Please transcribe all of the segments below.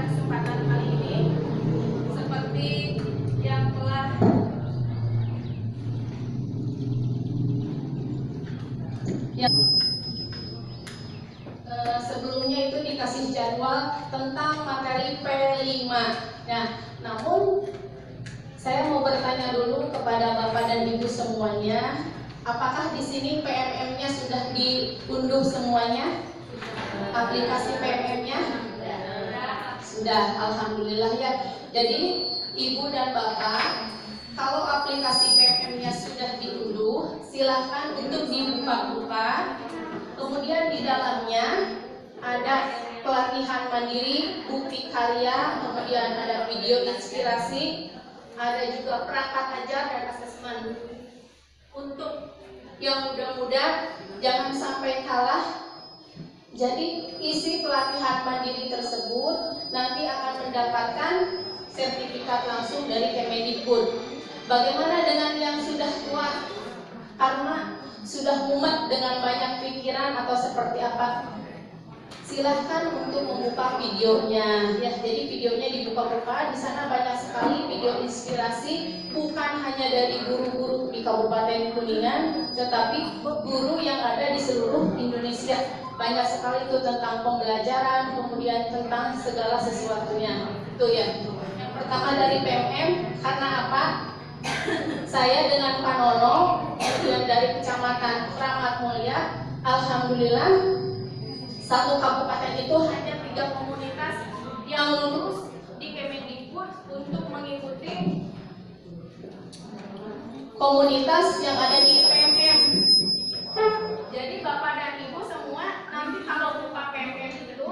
kesempatan kali ini seperti yang telah sebelumnya itu dikasih jadwal tentang materi P5. Nah, namun saya mau bertanya dulu kepada Bapak dan Ibu semuanya, apakah di sini PMM-nya sudah diunduh semuanya? Aplikasi PMM-nya? Sudah, alhamdulillah ya. Jadi Ibu dan Bapak, kalau aplikasi PMM-nya sudah diunduh, silahkan untuk dibuka-buka. Kemudian di dalamnya ada pelatihan mandiri, bukti karya, kemudian ada video inspirasi, ada juga perangkat ajar dan asesmen. Untuk yang muda-muda jangan sampai kalah. Jadi isi pelatihan mandiri tersebut nanti akan mendapatkan sertifikat langsung dari Kemendikbud. Bagaimana dengan yang sudah tua? Karena sudah mumet dengan banyak pikiran atau seperti apa? Silahkan untuk membuka videonya ya. Jadi videonya dibuka-buka, di sana banyak sekali video inspirasi, bukan hanya dari guru-guru di Kabupaten Kuningan, tetapi guru yang ada di seluruh Indonesia. Banyak sekali itu tentang pembelajaran, kemudian tentang segala sesuatunya. Itu ya. Yang pertama dari PMM, karena apa? Saya dengan Pak Nono, kemudian dari Kecamatan Kramat Mulya, alhamdulillah satu kabupaten itu hanya 3 komunitas yang lulus di Kemendikbud untuk mengikuti komunitas yang ada di PMM. Jadi Bapak dan Ibu semua nanti kalau buka PMM itu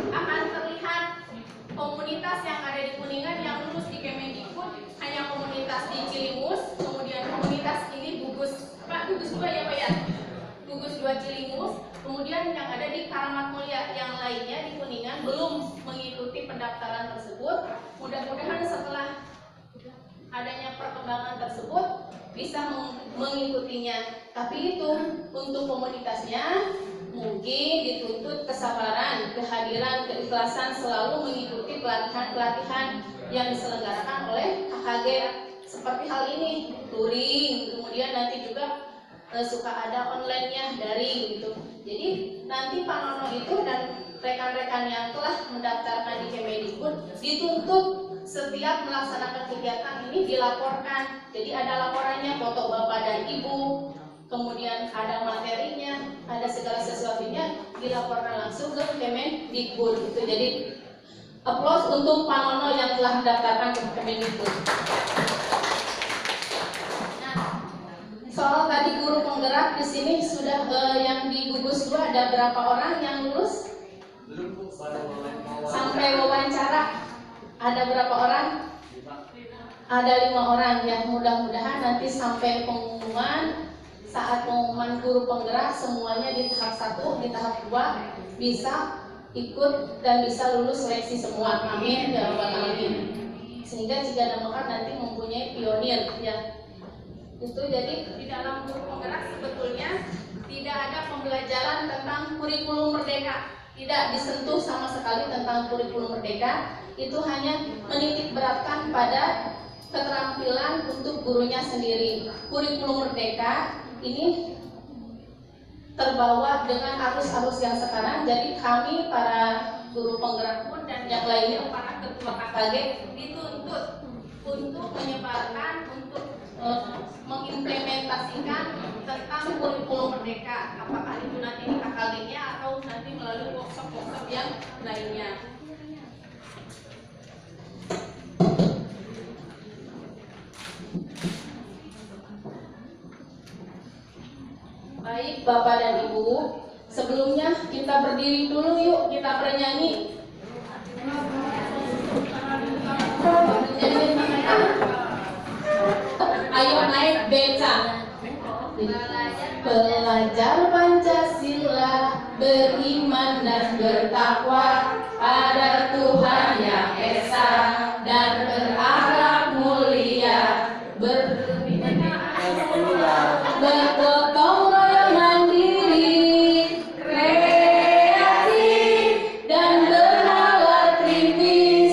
akan terlihat komunitas yang ada di Kuningan yang lulus di Kemendikbud hanya komunitas di Cilimus, kemudian komunitas ini gugus 2 ya Pak ya? Gugus 2 Cilimus, kemudian yang ada di Kramat Mulya, yang lainnya di Kuningan belum mengikuti pendaftaran tersebut. Mudah-mudahan setelah adanya perkembangan tersebut bisa mengikutinya. Tapi itu untuk komunitasnya mungkin dituntut kesabaran, kehadiran, keikhlasan selalu mengikuti pelatihan-pelatihan yang diselenggarakan oleh KKG seperti hal ini, touring, kemudian nanti juga suka ada online-nya daring gitu. Jadi nanti Pak Nono itu dan rekan-rekan yang telah mendaftarkan di Kemendikbud dituntut setiap melaksanakan kegiatan ini dilaporkan. Jadi ada laporannya, foto Bapak dan Ibu, kemudian ada materinya, ada segala sesuatunya dilaporkan langsung ke Kemendikbud gitu. Jadi applause untuk Pak Nono yang telah mendaftarkan ke Kemendikbud. Soal tadi guru penggerak di sini sudah yang di gugus 2 ada berapa orang yang lulus? Sampai wawancara ada berapa orang? Ada 5 orang ya. Mudah-mudahan nanti sampai pengumuman, saat pengumuman guru penggerak semuanya di tahap 1, di tahap 2 bisa ikut dan bisa lulus seleksi semua. Amin ya rabbal alamin. Sehingga jika Demokrat nanti mempunyai pionir ya. Itu jadi di dalam guru penggerak sebetulnya tidak ada pembelajaran tentang kurikulum merdeka, tidak disentuh sama sekali tentang kurikulum merdeka. Itu hanya menitik beratkan pada keterampilan untuk gurunya sendiri. Kurikulum merdeka ini terbawa dengan arus-arus yang sekarang. Jadi kami para guru penggerak pun dan yang lainnya para ketua KKG dituntut untuk menyebarkan, untuk mengimplementasikan tentang kurikulum merdeka, apakah itu nanti di KKG-nya atau nanti melalui workshop-workshop yang lainnya. Baik Bapak dan Ibu, sebelumnya kita berdiri dulu yuk, kita bernyanyi. Ayo naik beca. Belajar Pancasila, beriman dan bertakwa pada Tuhan Yang Esa dan berakhlak mulia, bergotong royong mandiri, kreatif dan bernalar kritis.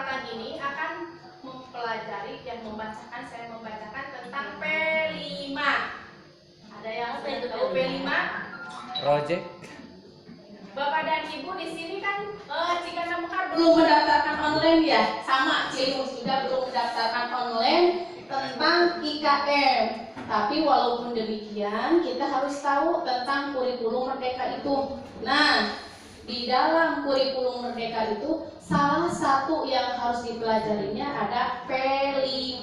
kesempatan ini akan mempelajari dan saya membacakan tentang P5. Ada yang sudah tahu P5? Project. Bapak dan Ibu di sini kan jika Mekar belum mendaftarkan online ya, sama Cilimus juga belum mendaftarkan online tentang IKM. Tapi walaupun demikian, kita harus tahu tentang kurikulum merdeka itu. Nah, di dalam kurikulum merdeka itu salah satu yang harus dipelajarinya ada P5.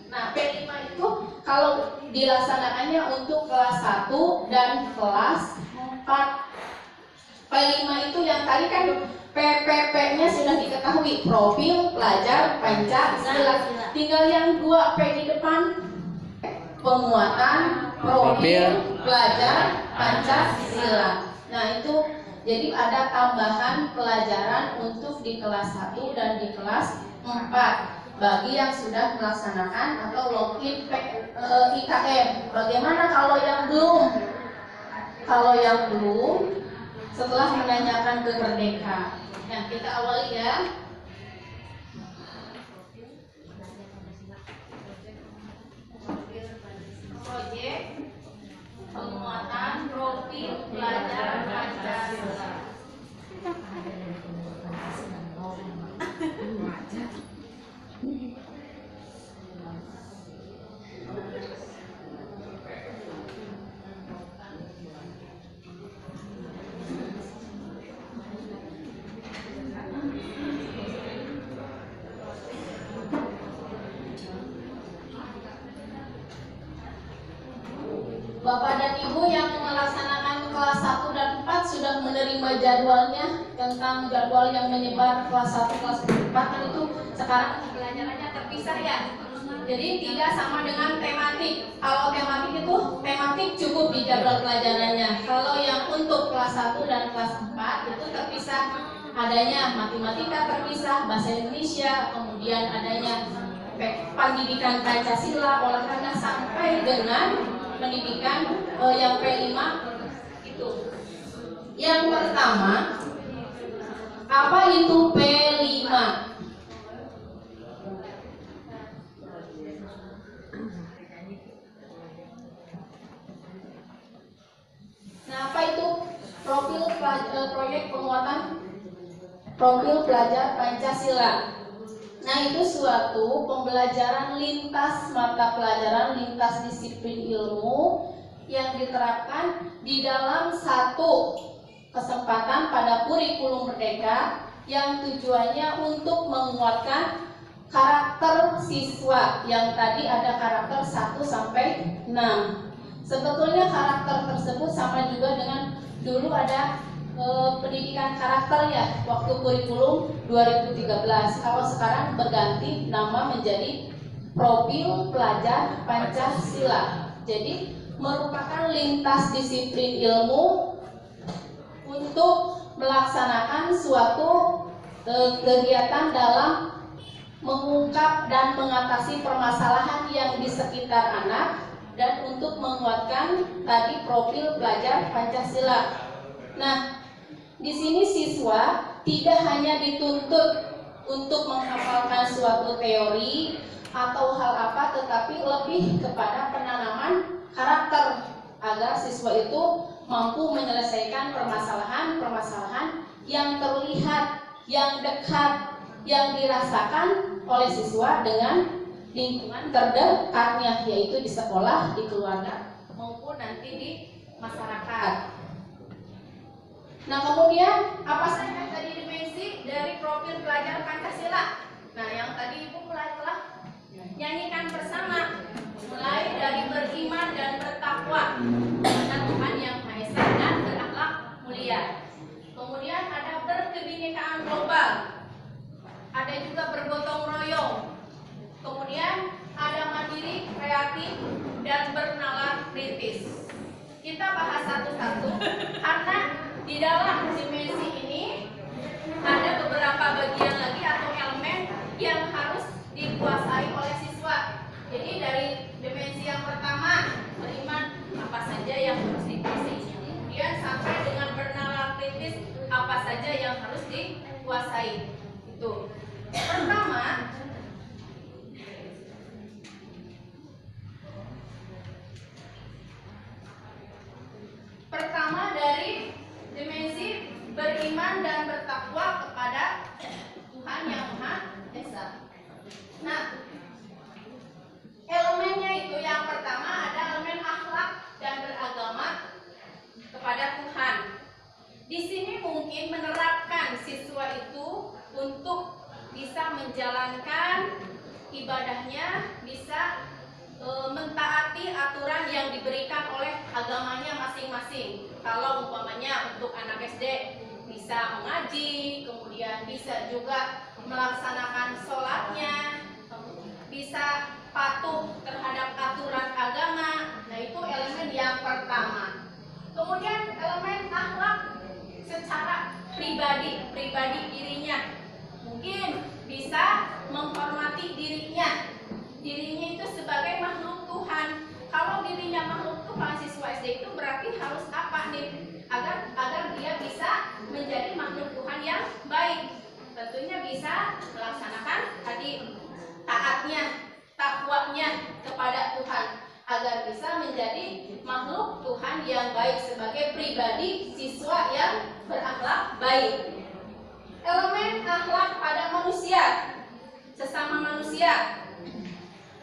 Nah, P5 itu kalau dilaksanakannya untuk kelas 1 dan kelas 4. P5 itu yang tadi kan PPP-nya sudah diketahui, profil pelajar Pancasila. Tinggal yang 2 P di depan, penguatan profil pelajar Pancasila. Nah, itu jadi ada tambahan pelajaran untuk di kelas 1 dan di kelas 4 bagi yang sudah melaksanakan atau login IKM. Bagaimana kalau yang belum? Kalau yang belum, setelah menanyakan ke Merdeka. Nah, kita awali ya. Proyek penguatan profil pelajar Pancasila. Bapak dan Ibu yang melaksanakan kelas 1 dan 4 sudah menerima jadwalnya tentang jadwal yang menyebar kelas 1, kelas 4 kan itu sekarang pelajarannya terpisah ya. Jadi tidak sama dengan tematik. Kalau tematik itu tematik cukup di jadwal pelajarannya. Kalau yang untuk kelas 1 dan kelas 4 itu terpisah, adanya matematika terpisah, bahasa Indonesia, kemudian adanya pendidikan Pancasila, olahraga sampai dengan pendidikan yang P5 itu. Yang pertama, apa itu P5? Nah, apa itu proyek penguatan profil pelajar Pancasila? Nah, itu suatu pembelajaran lintas mata pelajaran, lintas disiplin ilmu yang diterapkan di dalam satu kesempatan pada kurikulum merdeka yang tujuannya untuk menguatkan karakter siswa yang tadi ada karakter 1 sampai 6. Sebetulnya karakter tersebut sama juga dengan dulu ada pendidikan karakter ya waktu kurikulum 2013. Kalau sekarang berganti nama menjadi profil pelajar Pancasila. Jadi merupakan lintas disiplin ilmu untuk melaksanakan suatu kegiatan dalam mengungkap dan mengatasi permasalahan yang di sekitar anak dan untuk menguatkan tadi profil pelajar Pancasila. Nah, di sini siswa tidak hanya dituntut untuk menghafalkan suatu teori atau hal apa, tetapi lebih kepada penanaman karakter agar siswa itu mampu menyelesaikan permasalahan-permasalahan yang terlihat, yang dekat, yang dirasakan oleh siswa dengan lingkungan terdekatnya, yaitu di sekolah, di keluarga, maupun nanti di masyarakat. Nah, kemudian apa saja tadi dimensi dari profil pelajar Pancasila? Nah, yang tadi Ibu telah nyanyikan bersama, mulai dari beriman dan bertakwa kepada Tuhan Yang Maha Esa dan berakhlak mulia. Kemudian ada berkebinekaan global, ada juga bergotong royong. Kemudian ada mandiri, kreatif, dan bernalar kritis. Kita bahas satu-satu karena di dalam dimensi ini ada beberapa bagian lagi atau elemen yang harus dikuasai oleh siswa. Jadi dari dimensi yang pertama, beriman, apa saja yang harus dikuasai. Kemudian sampai dengan bernalar kritis, apa saja yang harus dikuasai. Itu. Pertama dari dimensi beriman dan bertakwa kepada Tuhan Yang Maha Esa. Nah, elemennya itu yang pertama ada elemen akhlak dan beragama kepada Tuhan. Di sini mungkin menerapkan siswa itu untuk bisa menjalankan ibadahnya, bisa mentaati aturan yang diberikan oleh agamanya masing-masing. Kalau umpamanya untuk anak SD bisa mengaji, kemudian bisa juga melaksanakan sholatnya, bisa patuh terhadap aturan agama. Nah, itu elemen yang pertama. Kemudian elemen akhlak secara pribadi dirinya, mungkin bisa menghormati dirinya itu sebagai makhluk Tuhan. Kalau dirinya makhluk Tuhan, siswa SD itu berarti harus apa nih agar dia bisa menjadi makhluk Tuhan yang baik. Tentunya bisa melaksanakan tadi taatnya, takwanya kepada Tuhan agar bisa menjadi makhluk Tuhan yang baik sebagai pribadi siswa yang berakhlak baik. Elemen akhlak pada manusia, sesama manusia.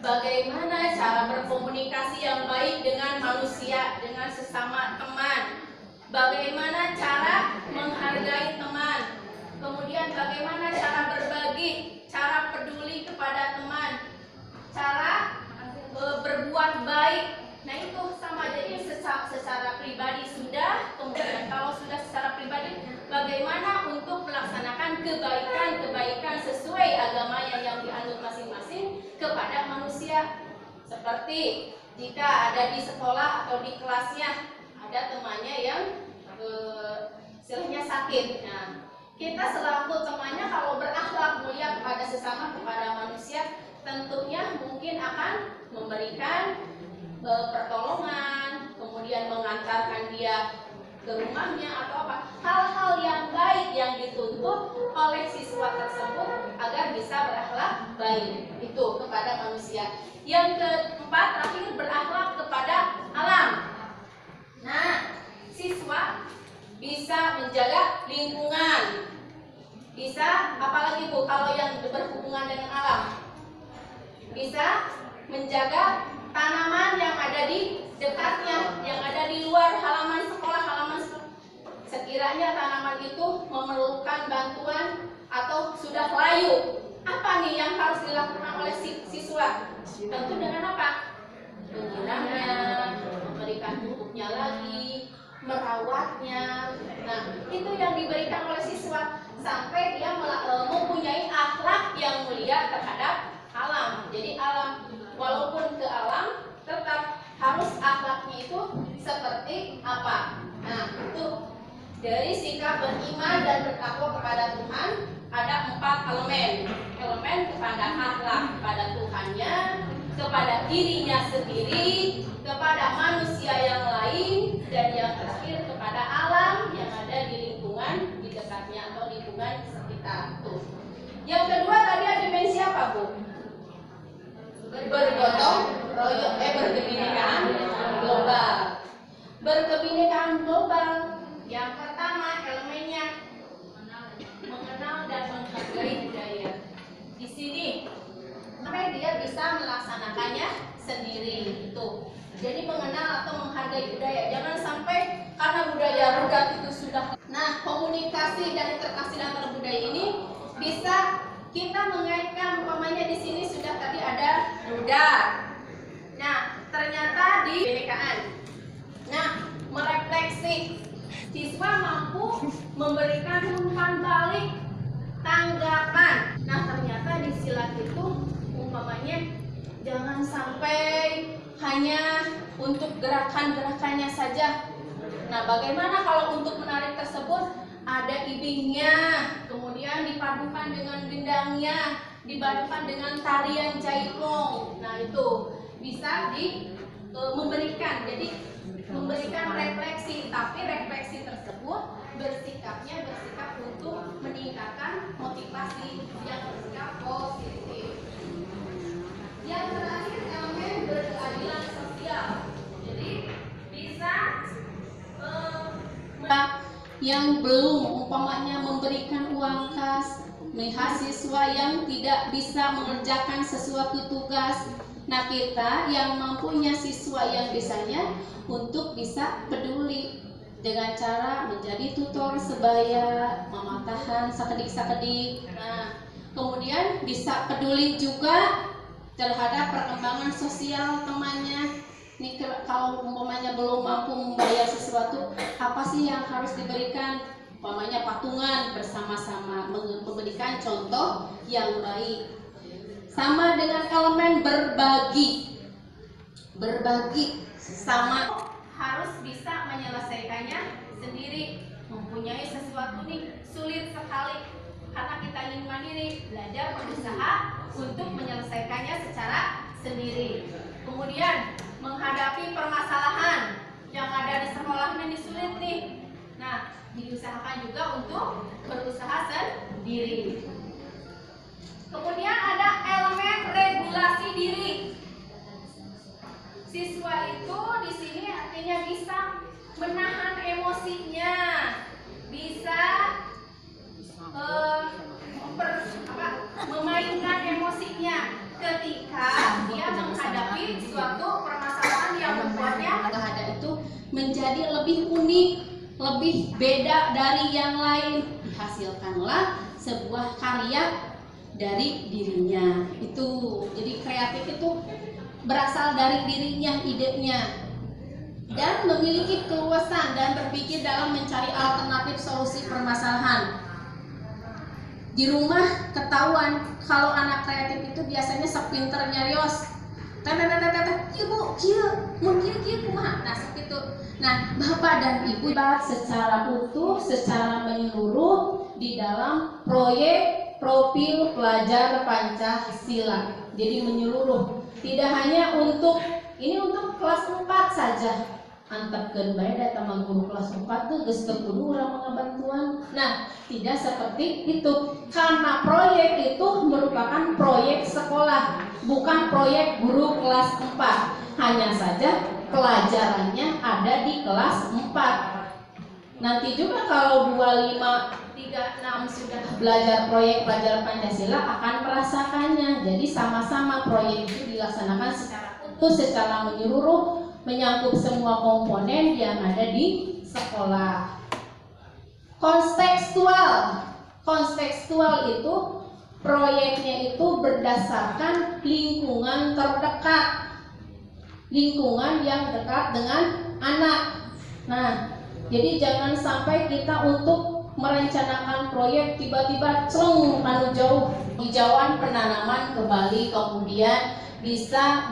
Bagaimana cara berkomunikasi yang baik dengan manusia, dengan sesama teman. Bagaimana cara menghargai teman. Kemudian bagaimana cara berbagi, cara peduli kepada teman, cara berbuat baik. Nah, itu sama, jadi secara pribadi sudah. Kemudian kalau sudah secara pribadi, bagaimana untuk melaksanakan kebaikan sesuai agamanya yang dianut masing-masing kepada manusia. Seperti jika ada di sekolah atau di kelasnya ada temannya yang istilahnya sakit. Nah, kita selaku temannya kalau berakhlak mulia kepada sesama, kepada manusia, tentunya mungkin akan memberikan pertolongan, kemudian mengantarkan dia ke rumahnya atau apa, hal-hal yang baik yang dituntut oleh siswa tersebut agar bisa berakhlak baik itu kepada manusia. Yang keempat, terakhir, berakhlak kepada alam. Nah, siswa bisa menjaga lingkungan, bisa apalagi Bu kalau yang berhubungan dengan alam, bisa menjaga tanaman yang ada di dekatnya, yang ada di luar halaman sekolah, sekiranya tanaman itu memerlukan bantuan atau sudah layu, apa nih yang harus dilakukan oleh siswa? Tentu dengan apa? Menyiramnya, memberikan pupuknya lagi, merawatnya. Nah, itu yang diberikan oleh siswa sampai dia mempunyai akhlak yang mulia terhadap alam. Jadi alam, walaupun ke alam, tetap harus akhlaknya itu seperti apa. Nah, itu dari sikap beriman dan bertakwa kepada Tuhan ada 4 elemen. Elemen kepada akhlak kepada Tuhannya, kepada dirinya sendiri, kepada manusia yang lain, dan yang terakhir kepada alam yang ada di lingkungan di dekatnya atau lingkungan sekitar. Yang kedua tadi ada dimensi apa, Bu? Bergotong royong, berkebinekaan global. Berkebinekaan global. Yang pertama elemennya mengenal dan menghargai budaya. Di sini sampai dia bisa melaksanakannya sendiri itu. Jadi mengenal atau menghargai budaya. Jangan sampai karena budaya rudal itu sudah. Nah, komunikasi dan interaksi antar budaya ini bisa kita mengaitkan, umpamanya di sini sudah tadi ada rudal. Nah, ternyata di kebinekaan. Nah, merefleksi. Siswa mampu memberikan umpan balik, tanggapan. Nah, ternyata di silat itu umpamanya jangan sampai hanya untuk gerakan-gerakannya saja. Nah, bagaimana kalau untuk menarik tersebut ada ibingnya, kemudian dipadukan dengan gendangnya, dipadukan dengan tarian jailong. Nah, itu bisa memberikan, jadi memberikan refleksi, tapi refleksi tersebut bersikap untuk meningkatkan motivasi, yang bersikap yang belum umpamanya memberikan uang kas, mahasiswa yang tidak bisa mengerjakan sesuatu tugas. Nah, kita yang mampunya, siswa yang bisanya untuk bisa peduli dengan cara menjadi tutor sebaya, mematahkan sakedik-sakedik. Nah, kemudian bisa peduli juga terhadap perkembangan sosial temannya. Nih, kalau umpamanya belum mampu membayar sesuatu, apa sih yang harus diberikan? Umpamanya patungan bersama-sama, memberikan contoh yang baik. Sama dengan elemen berbagi. Berbagi sama harus bisa menyelesaikannya sendiri. Mempunyai sesuatu nih sulit sekali, karena kita ingin mandiri, belajar berusaha untuk menyelesaikannya secara sendiri. Kemudian menghadapi permasalahan yang ada di sekolah ini sulit nih. Nah, diusahakan juga untuk berusaha sendiri. Kemudian ada elemen regulasi diri. Siswa itu di sini artinya bisa menahan emosinya, bisa memainkan emosinya ketika dia menghadapi suatu permasalahan yang membuatnya itu menjadi lebih unik, lebih beda dari yang lain. Dihasilkanlah sebuah karya dari dirinya. Itu jadi kreatif itu berasal dari dirinya, idenya, dan memiliki keluasan dan berpikir dalam mencari alternatif solusi permasalahan. Di rumah ketahuan kalau anak kreatif itu biasanya sepinter nyarios. Ibu, kieu, mun kieu kumaha? Nah, seperti itu. Nah, Bapak dan Ibu secara utuh, secara menyeluruh di dalam proyek profil pelajar Pancasila. Jadi menyeluruh. Tidak hanya untuk ini untuk kelas 4 saja. Antepkeun bae da teman guru kelas 4 tuh geus teu kudu urang mengabantuan. Nah, tidak seperti itu. Karena proyek itu merupakan proyek sekolah, bukan proyek guru kelas 4. Hanya saja pelajarannya ada di kelas 4. Nanti juga kalau 2536 sudah belajar proyek pelajaran Pancasila akan merasakannya. Jadi sama-sama proyek itu dilaksanakan secara utuh, secara menyeluruh, menyangkut semua komponen yang ada di sekolah. Kontekstual itu proyeknya itu berdasarkan lingkungan terdekat, lingkungan yang dekat dengan anak. Nah, jadi jangan sampai kita untuk merencanakan proyek tiba-tiba anu jauh, hijauan penanaman ke Bali, kemudian bisa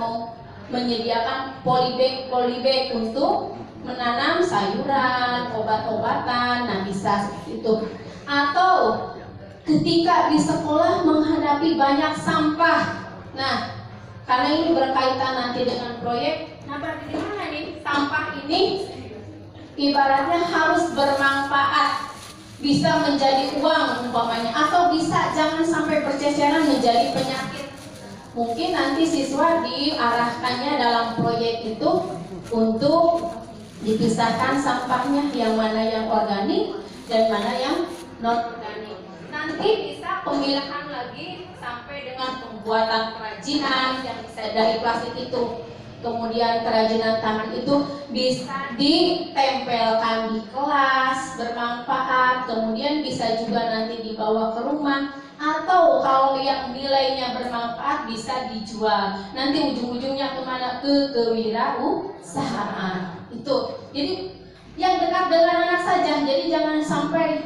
menyediakan polybag untuk menanam sayuran, obat-obatan. Nah, bisa itu. Atau ketika di sekolah menghadapi banyak sampah. Nah, karena ini berkaitan nanti dengan proyek. Nah, bagaimana nih sampah ini ibaratnya harus bermanfaat, bisa menjadi uang umpamanya, atau bisa jangan sampai berceceran menjadi penyakit. Mungkin nanti siswa diarahkannya dalam proyek itu untuk dipisahkan sampahnya, yang mana yang organik dan mana yang non organik. Nanti bisa pemilahan lagi sampai dengan pembuatan kerajinan yang bisa dari plastik itu. Kemudian kerajinan tangan itu bisa ditempelkan di kelas, bermanfaat. Kemudian bisa juga nanti dibawa ke rumah, atau kalau yang nilainya bermanfaat bisa dijual. Nanti ujung-ujungnya kemana? Ke kewirausahaan. Itu. Jadi yang dekat dengan anak saja. Jadi jangan sampai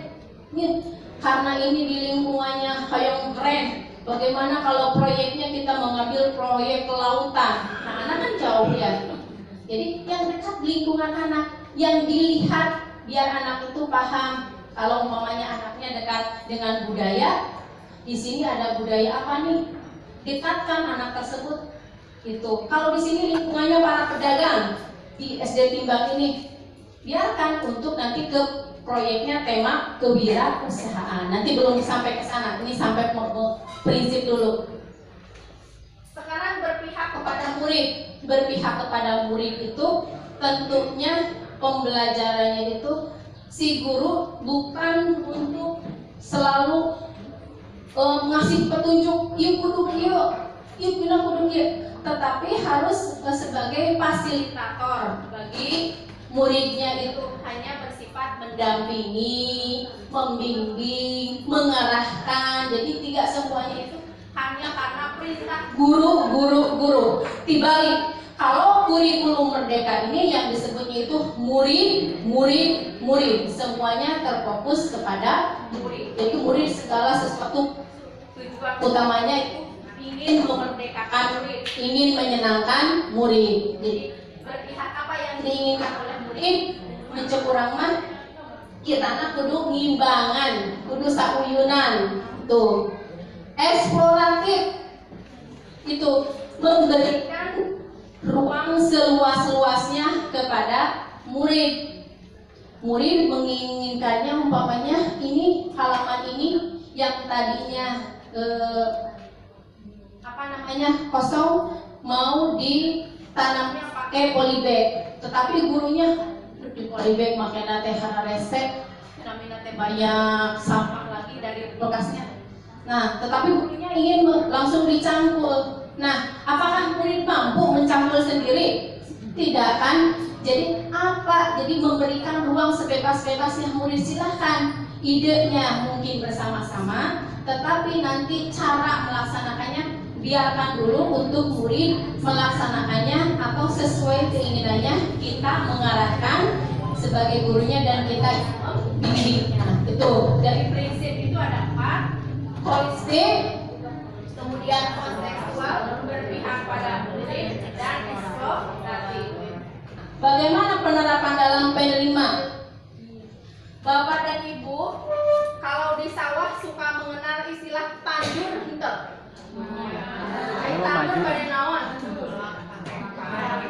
karena ini di lingkungannya kayak keren. Bagaimana kalau proyeknya kita mengambil proyek kelautan? Nah, anak kan jauh ya. Jadi yang dekat lingkungan anak, yang dilihat biar anak itu paham. Kalau umpamanya anaknya dekat dengan budaya, di sini ada budaya apa nih? Dekatkan anak tersebut. Itu. Kalau di sini lingkungannya para pedagang di SD Timbang ini, biarkan untuk nanti ke proyeknya tema kewirausahaan. Nanti belum sampai ke sana. Ini sampai prinsip dulu. Sekarang berpihak kepada murid. Berpihak kepada murid itu tentunya pembelajarannya itu si guru bukan untuk selalu ngasih petunjuk, yuk kudu kieu, yuk pindah kudu kieu, tetapi harus sebagai fasilitator bagi muridnya, itu hanya bersifat mendampingi, membimbing, mengarahkan. Jadi tidak semuanya itu hanya karena perintah guru. Dibalik, kalau kurikulum merdeka ini yang disebutnya itu murid, semuanya terfokus kepada murid. Jadi murid segala sesuatu tujuan utamanya itu ingin memerdekakan murid, ingin menyenangkan murid. Jadi berpihak apa yang diinginkan oleh murid, mencekurang mah kita kudu ngimbangan, kudu sauyunan. Tuh, eksploratif itu memberikan ruang seluas-luasnya kepada murid. Murid menginginkannya umpamanya ini halaman ini yang tadinya kosong mau ditanamnya pakai polybag, tetapi gurunya di polybag makanya teh resep, namanya teh banyak sampah lagi dari bekasnya. Nah, tetapi gurunya ingin langsung dicampur. Nah, apakah murid mampu mencampur sendiri? Tidak kan? Jadi apa? Jadi memberikan ruang sebebas-bebasnya murid, silahkan idenya mungkin bersama-sama, tetapi nanti cara melaksanakannya biarkan dulu untuk murid melaksanakannya atau sesuai keinginannya, kita mengarahkan sebagai gurunya dan kita membimbingnya. Itu dari prinsip itu ada 4: holistik, kemudian kontekstual, berpihak pada murid, dan eksploratif. Bagaimana penerapan dalam P5? Bapak dan Ibu, kalau di sawah suka mengenal istilah tandur henteu. Tandur pada naon?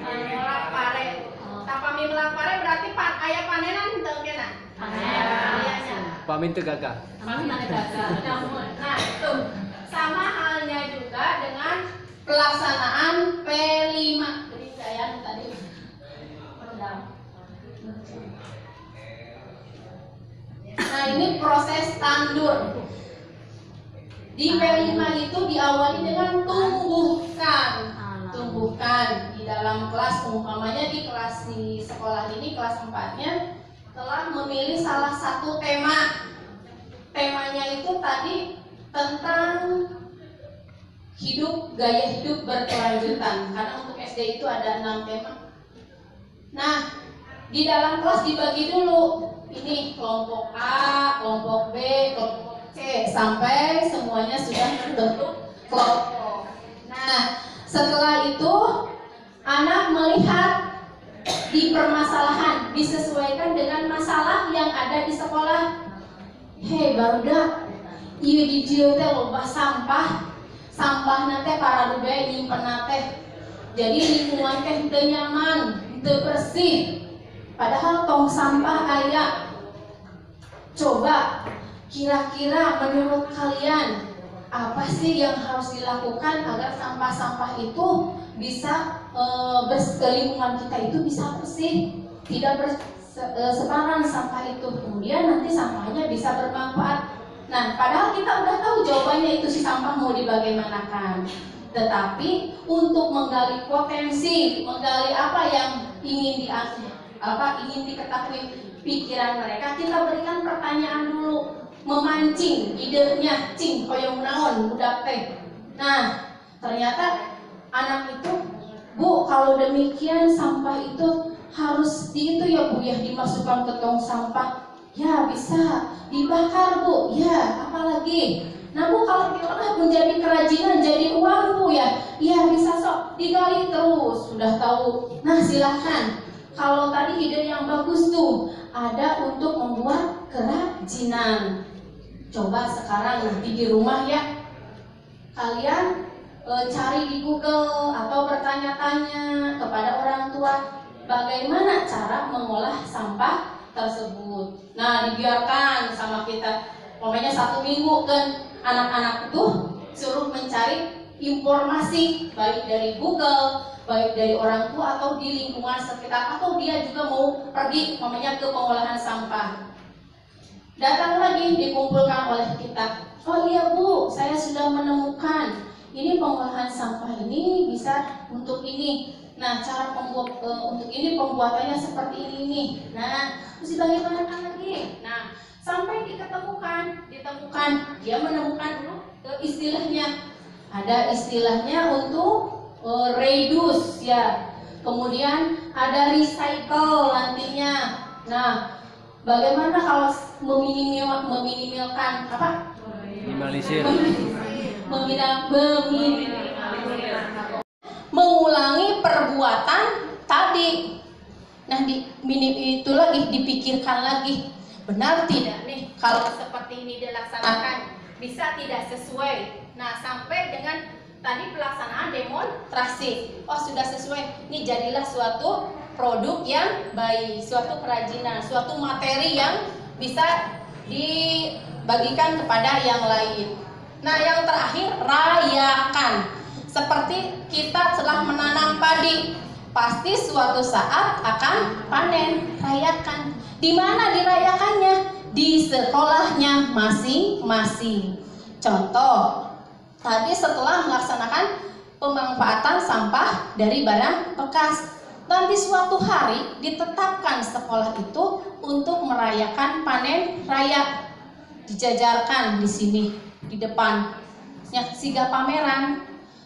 Melak pare. Tapami melak pare berarti aya panenan henteu kena. Panen. Pamin teu gagah. Pamin teu gagah. Nah, itu sama halnya juga dengan pelaksanaan P5. Jadi saya tadi meredam. Nah, ini proses tandur. Di P5 itu diawali dengan tumbuhkan di dalam kelas. Umpamanya di kelas di sekolah ini kelas 4-nya telah memilih salah satu tema. Temanya itu tadi tentang gaya hidup berkelanjutan, karena untuk SD itu ada 6 tema. Nah, di dalam kelas dibagi dulu, ini kelompok A, kelompok B, kelompok C, sampai semuanya sudah terbentuk kelompok. Nah, setelah itu anak melihat di permasalahan, disesuaikan dengan masalah yang ada di sekolah. Hei barudak, ieu di dieu teh loba sampah nanti para rube nyimpen teh. Jadi lingkungan teh teu nyaman, teu bersih. Padahal tong sampah aya. Coba kira-kira menurut kalian apa sih yang harus dilakukan agar sampah-sampah itu bisa lingkungan kita itu bisa bersih, tidak bersebaran sampah itu, kemudian nanti sampahnya bisa bermanfaat. Nah, padahal kita udah tahu jawabannya itu si sampah mau dibagaimanakan, tetapi untuk menggali potensi, menggali apa yang ingin diketahui pikiran mereka, kita berikan pertanyaan dulu, memancing idenya, cing hoyong naon budak teh. Nah, ternyata anak itu, Bu, kalau demikian sampah itu harus ya Bu ya, dimasukkan ke tong sampah. Ya bisa dibakar Bu, ya apalagi. Nah Bu, kalau diolah menjadi kerajinan, jadi uang Bu ya, ya bisa sok digali terus, sudah tahu. Nah silahkan, kalau tadi ide yang bagus tuh ada untuk membuat kerajinan. Coba sekarang nanti di rumah ya, kalian cari di Google atau bertanya-tanya kepada orang tua bagaimana cara mengolah sampah tersebut. Nah, dibiarkan sama kita, pokoknya 1 minggu kan anak-anak itu suruh mencari informasi baik dari Google, baik dari orang tua atau di lingkungan sekitar, atau dia juga mau pergi pokoknya ke pengolahan sampah. Datang lagi dikumpulkan oleh kita. Oh iya Bu, saya sudah menemukan ini pengolahan sampah ini bisa untuk ini. Nah, cara untuk ini pembuatannya seperti ini. Nah, terus ditanyakan lagi. Nah, sampai ditemukan, dia menemukan dulu istilahnya. Ada istilahnya untuk reduce ya. Kemudian ada recycle nantinya. Nah, bagaimana kalau meminimalkan apa? Minimalisir. Mengulangi perbuatan tadi. Nah, itu lagi dipikirkan lagi. Benar tidak nih kalau seperti ini dilaksanakan bisa tidak sesuai. Nah, sampai dengan tadi pelaksanaan demonstrasi. Oh, sudah sesuai. Ini jadilah suatu produk yang baik, suatu kerajinan, suatu materi yang bisa dibagikan kepada yang lain. Nah, yang terakhir, rayakan. Seperti kita telah menanam padi, pasti suatu saat akan panen. Rayakan. Di mana dirayakannya? Di sekolahnya masing-masing. Contoh, tadi setelah melaksanakan pemanfaatan sampah dari barang bekas, nanti suatu hari ditetapkan sekolah itu untuk merayakan panen raya. Dijajarkan di sini di depan, siga pameran.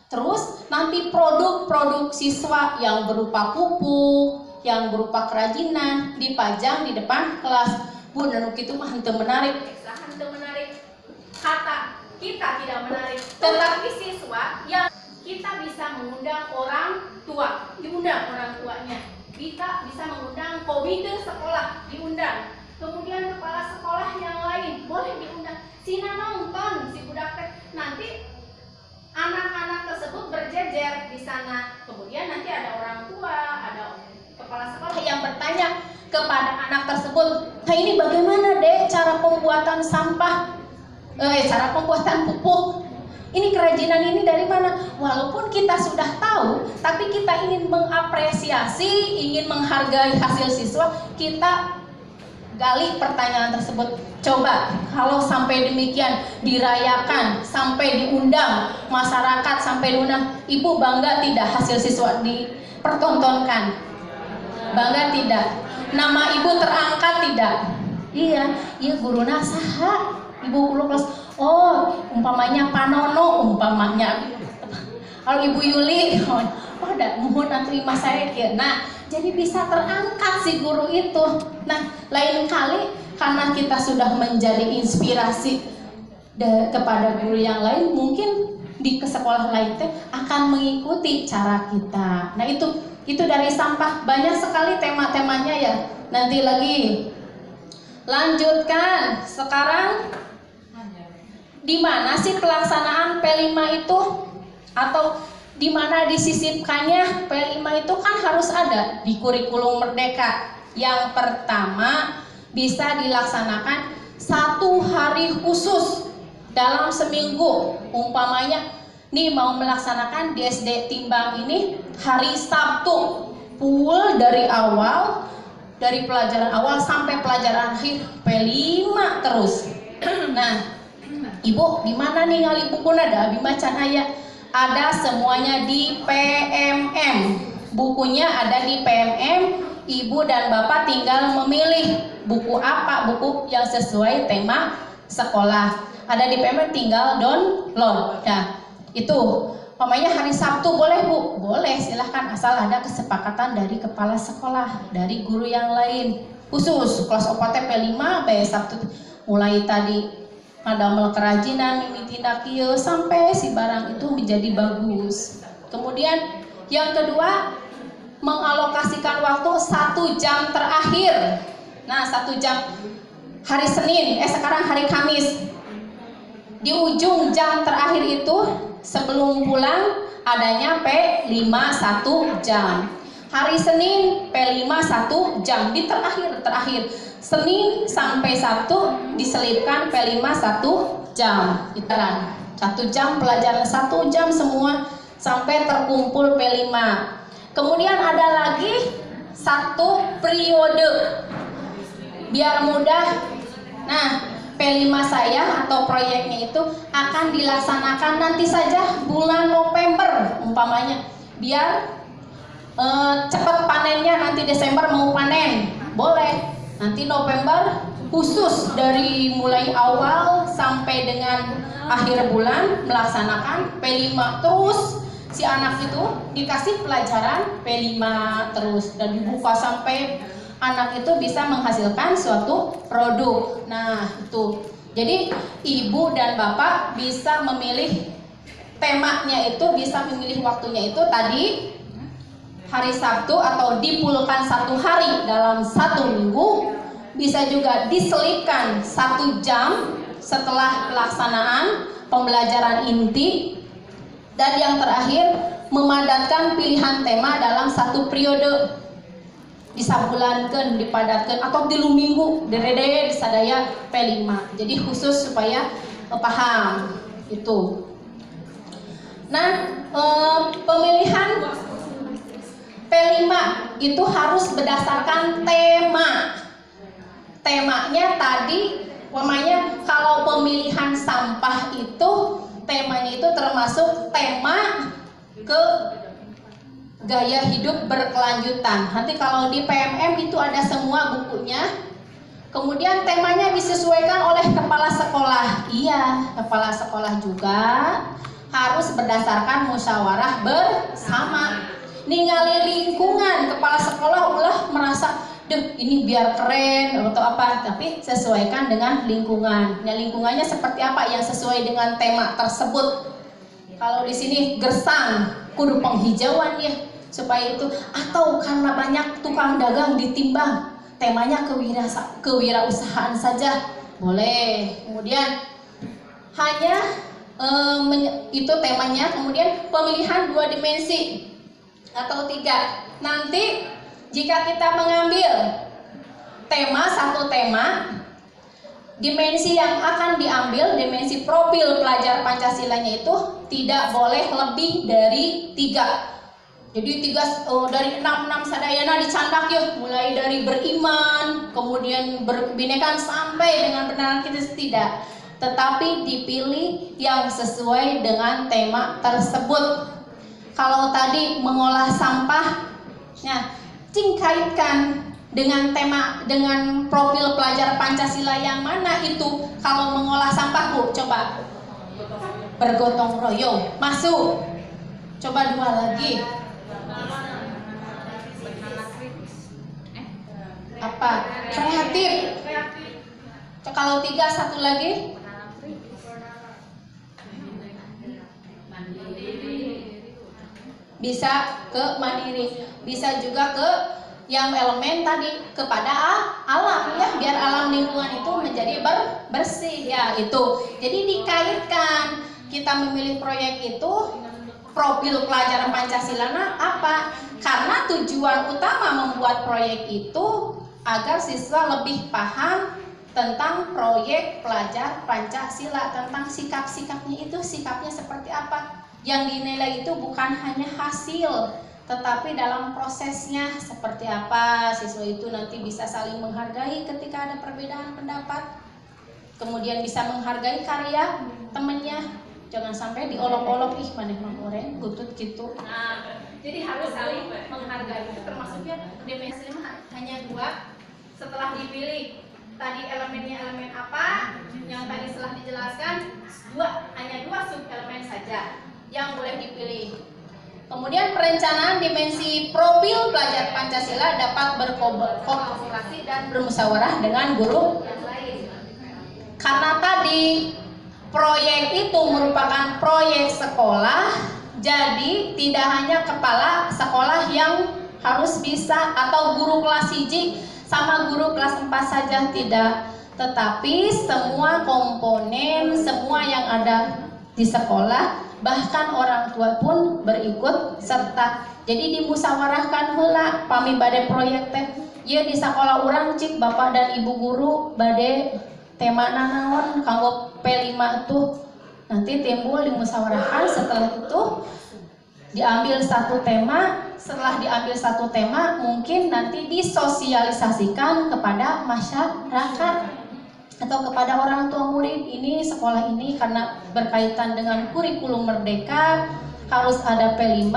Terus nanti produk-produk siswa yang berupa pupuk, yang berupa kerajinan dipajang di depan kelas. Bu, nanuk itu mah henteu menarik. Kata kita tidak menarik, tetapi siswa yang kita bisa mengundang orang tua, diundang orang tuanya. Kita bisa mengundang komite sekolah, diundang. Kemudian kepala sekolah yang lain boleh diundang. Sina nonton si budak teh. Nanti anak-anak tersebut berjejer di sana. Kemudian nanti ada orang tua, ada kepala sekolah yang bertanya kepada anak tersebut, "Nah, ini bagaimana Dek cara pembuatan sampah? Cara pembuatan pupuk? Ini kerajinan ini dari mana?" Walaupun kita sudah tahu, tapi kita ingin mengapresiasi, ingin menghargai hasil siswa, kita gali pertanyaan tersebut. Coba kalau sampai demikian dirayakan, sampai diundang masyarakat, sampai diundang, Ibu bangga tidak hasil siswa dipertontonkan? Bangga tidak? Nama Ibu terangkat tidak? Iya guruna saha? Ibu kulo kelas, oh umpamanya Panono, umpamanya kalau Ibu Yuli, oh ada mohon terima saya kia. Nah, jadi bisa terangkat si guru itu. Nah, lain kali karena kita sudah menjadi inspirasi kepada guru yang lain, mungkin di sekolah lain teh akan mengikuti cara kita. Nah, itu dari sampah. Banyak sekali tema-temanya ya. Nanti lagi lanjutkan. Sekarang di mana sih pelaksanaan P5 itu? Atau di mana disisipkannya? P5 itu kan harus ada di kurikulum Merdeka. Yang pertama, bisa dilaksanakan 1 hari khusus dalam seminggu. Umpamanya nih mau melaksanakan di SD Timbang ini hari Sabtu, full dari awal, dari pelajaran awal sampai pelajaran akhir P5 terus. Nah, Ibu di mana nih ngali buku ada abi macan aya? Ada semuanya di PMM. Bukunya ada di PMM. Ibu dan Bapak tinggal memilih buku apa, buku yang sesuai tema sekolah. Ada di PMM, tinggal download. Nah, itu pokoknya hari Sabtu boleh Bu? Boleh, silahkan asal ada kesepakatan dari kepala sekolah, dari guru yang lain. Khusus kelas OPT P5 Sabtu mulai tadi ada kerajinan, mimiti kieu sampai si barang itu menjadi bagus. Kemudian yang kedua, mengalokasikan waktu 1 jam terakhir. Nah, 1 jam hari Senin, sekarang hari Kamis. Di ujung jam terakhir itu sebelum pulang adanya P5 1 jam. Hari Senin P5 1 jam di terakhir. Senin sampai Sabtu diselipkan P5 1 jam. Iteran 1 jam pelajaran, 1 jam semua sampai terkumpul P5. Kemudian ada lagi 1 periode. Biar mudah Nah, P5 saya atau proyeknya itu akan dilaksanakan nanti saja bulan November umpamanya, biar cepat panennya, nanti Desember mau panen boleh, nanti November khusus dari mulai awal sampai dengan akhir bulan melaksanakan P5 terus. Si anak itu dikasih pelajaran P5 terus dan dibuka sampai anak itu bisa menghasilkan suatu produk. Nah itu, jadi ibu dan bapak bisa memilih temanya itu, bisa memilih waktunya itu tadi hari Sabtu atau dipulkan 1 hari dalam 1 minggu, bisa juga diselipkan 1 jam setelah pelaksanaan pembelajaran inti. Dan yang terakhir, memadatkan pilihan tema dalam 1 periode, disabulankan, dipadatkan, atau di minggu derede disadaya P5. Jadi khusus supaya paham itu. Nah, pemilihan P5 itu harus berdasarkan tema. Temanya tadi, namanya kalau pemilihan sampah itu temanya itu termasuk tema ke gaya hidup berkelanjutan. Nanti kalau di PMM itu ada semua bukunya. Kemudian temanya disesuaikan oleh kepala sekolah. Iya, kepala sekolah juga harus berdasarkan musyawarah bersama. Ningali lingkungan, kepala sekolah ulah merasa, "Duh, ini biar keren atau apa," tapi sesuaikan dengan lingkungan. Nah, lingkungannya seperti apa yang sesuai dengan tema tersebut. Kalau di sini gersang, kudu penghijauan ya, supaya itu, atau karena banyak tukang dagang ditimbang, temanya kewirausahaan saja, boleh. Kemudian hanya itu temanya. Kemudian pemilihan 2 dimensi atau 3. Nanti jika kita mengambil satu tema, dimensi yang akan diambil, dimensi profil pelajar Pancasilanya itu tidak boleh lebih dari 3. Jadi dari 6 sadayana dicandak ya, mulai dari beriman, kemudian berkebinekaan sampai dengan benaran kita tidak. Tetapi dipilih yang sesuai dengan tema tersebut. Kalau tadi mengolah sampah, nah, kaitkan dengan tema, dengan profil pelajar Pancasila yang mana itu. Kalau mengolah sampah, Bu, coba bergotong royong, masuk. Coba 2 lagi. Apa? Kreatif. Kalau 3, 1 lagi. Bisa ke mandiri, bisa juga ke yang elemen tadi, kepada alam ya, biar alam lingkungan itu menjadi bersih ya itu. Jadi dikaitkan, kita memilih proyek itu profil pelajaran Pancasila apa? Karena tujuan utama membuat proyek itu agar siswa lebih paham tentang proyek pelajar Pancasila, tentang sikap-sikapnya itu, sikapnya seperti apa. Yang dinilai itu bukan hanya hasil, tetapi dalam prosesnya seperti apa. Siswa itu nanti bisa saling menghargai ketika ada perbedaan pendapat, kemudian bisa menghargai karya temennya, jangan sampai diolok-olok, ih maneh mah goreng gutut gitu. Nah, jadi harus saling menghargai. Itu termasuknya dimensi hanya 2. Setelah dipilih tadi elemennya elemen apa yang tadi setelah dijelaskan, hanya 2 sub elemen saja yang boleh dipilih. Kemudian perencanaan dimensi profil pelajar Pancasila dapat berkolaborasi dan bermusyawarah dengan guru yang lain. Karena tadi proyek itu merupakan proyek sekolah, jadi tidak hanya kepala sekolah yang harus bisa, atau guru kelas 1 sama guru kelas 4 saja, tidak. Tetapi semua komponen, semua yang ada di sekolah, bahkan orang tua pun berikut serta. Jadi dimusyawarahkan heula pami bade proyek teh, ieu di sekolah urang cik bapak dan ibu guru bade tema naon kanggo P5 tuh. Nanti timbul dimusyawarahkan, setelah itu diambil 1 tema. Setelah diambil 1 tema, mungkin nanti disosialisasikan kepada masyarakat. atau kepada orang tua murid, ini sekolah ini karena berkaitan dengan kurikulum merdeka harus ada P5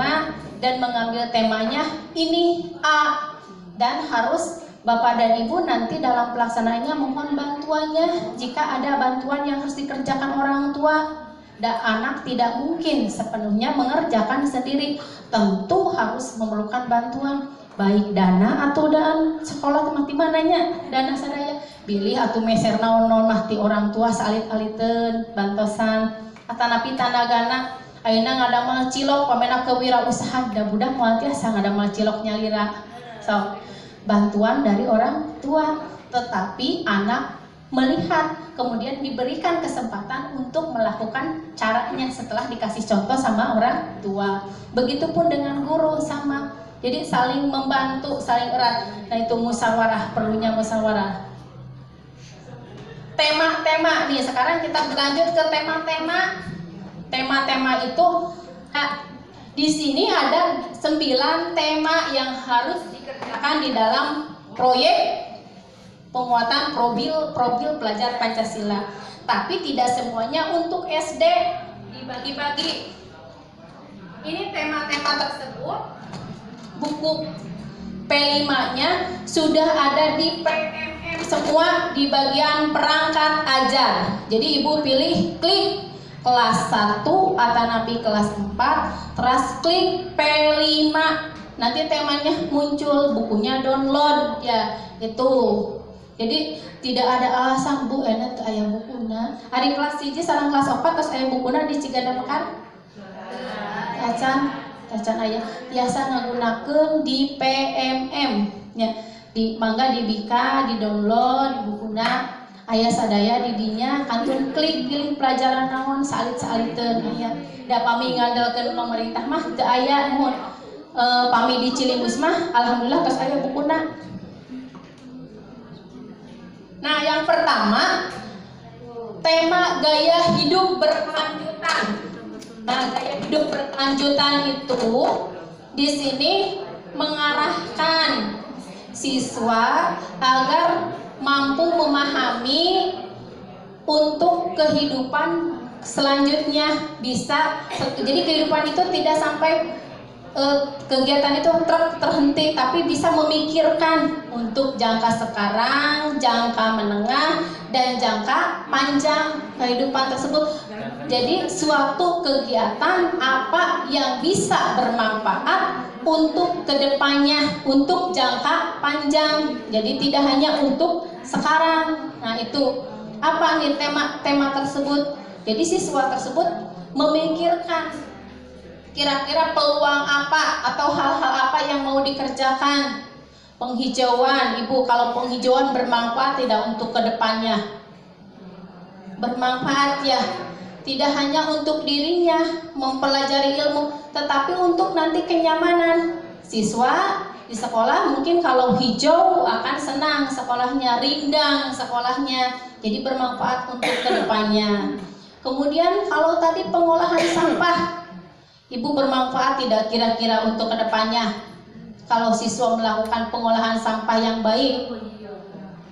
dan mengambil temanya ini A, dan harus Bapak dan Ibu nanti dalam pelaksanaannya mohon bantuannya jika ada bantuan yang harus dikerjakan orang tua. Dan anak tidak mungkin sepenuhnya mengerjakan sendiri, tentu harus memerlukan bantuan, baik dana atau dan sekolah mah di mananya dana sadaya pilih atau meser naon-naon mah ti orang tua salit-aliteun bantosan atanapi tanagana ayeuna ngadamel cilok pamena kewirausahaan da budak moal tiasa ngadamel cilok nyalira. So bantuan dari orang tua, tetapi anak melihat kemudian diberikan kesempatan untuk melakukan caranya setelah dikasih contoh sama orang tua. Begitupun dengan guru sama. Jadi saling membantu, saling erat. Nah itu musyawarah, perlunya musyawarah. Tema-tema nih, sekarang kita berlanjut ke tema-tema. Tema-tema itu di sini ada 9 tema yang harus dikerjakan di dalam proyek penguatan profil pelajar Pancasila. Tapi tidak semuanya untuk SD, dibagi-bagi. Ini tema-tema tersebut, buku P5-nya sudah ada di PMM semua di bagian perangkat ajar. Jadi Ibu pilih klik kelas 1 atau napi kelas 4, terus klik P5. Nanti temanya muncul, bukunya download ya, itu. Jadi tidak ada alasan Bu enak ke aya bukuna. Hari kelas 1 sareng kelas 4 terus aya bukuna di Ciganda Mekar. Acan aya biasa ngagunakeun di PMM nya. Di mangga dibika, di download bukuna aya sadaya di dinya kantun klik pilih pelajaran naon salit-saliteun aya. Da pami ngandalkeun pemerintah mah teu aya mun pami di Cilimus mah alhamdulillah tos aya bukuna. Nah, yang pertama tema gaya hidup berkelanjutan. Nah, gaya hidup berkelanjutan itu di sini mengarahkan siswa agar mampu memahami untuk kehidupan selanjutnya bisa. Jadi kehidupan itu tidak sampai kegiatan itu terhenti, tapi bisa memikirkan untuk jangka sekarang, jangka menengah, dan jangka panjang kehidupan tersebut. Jadi suatu kegiatan apa yang bisa bermanfaat untuk kedepannya, untuk jangka panjang. Jadi tidak hanya untuk sekarang. Nah itu apa nih tema tersebut? Jadi siswa tersebut memikirkan kira-kira peluang apa atau hal-hal apa yang mau dikerjakan. Penghijauan, Ibu, kalau penghijauan bermanfaat tidak untuk kedepannya? Bermanfaat ya, tidak hanya untuk dirinya mempelajari ilmu, tetapi untuk nanti kenyamanan. Siswa di sekolah mungkin kalau hijau akan senang sekolahnya, rindang sekolahnya, jadi bermanfaat untuk kedepannya. Kemudian kalau tadi pengolahan sampah, Ibu, bermanfaat tidak kira-kira untuk kedepannya? Kalau siswa melakukan pengolahan sampah yang baik,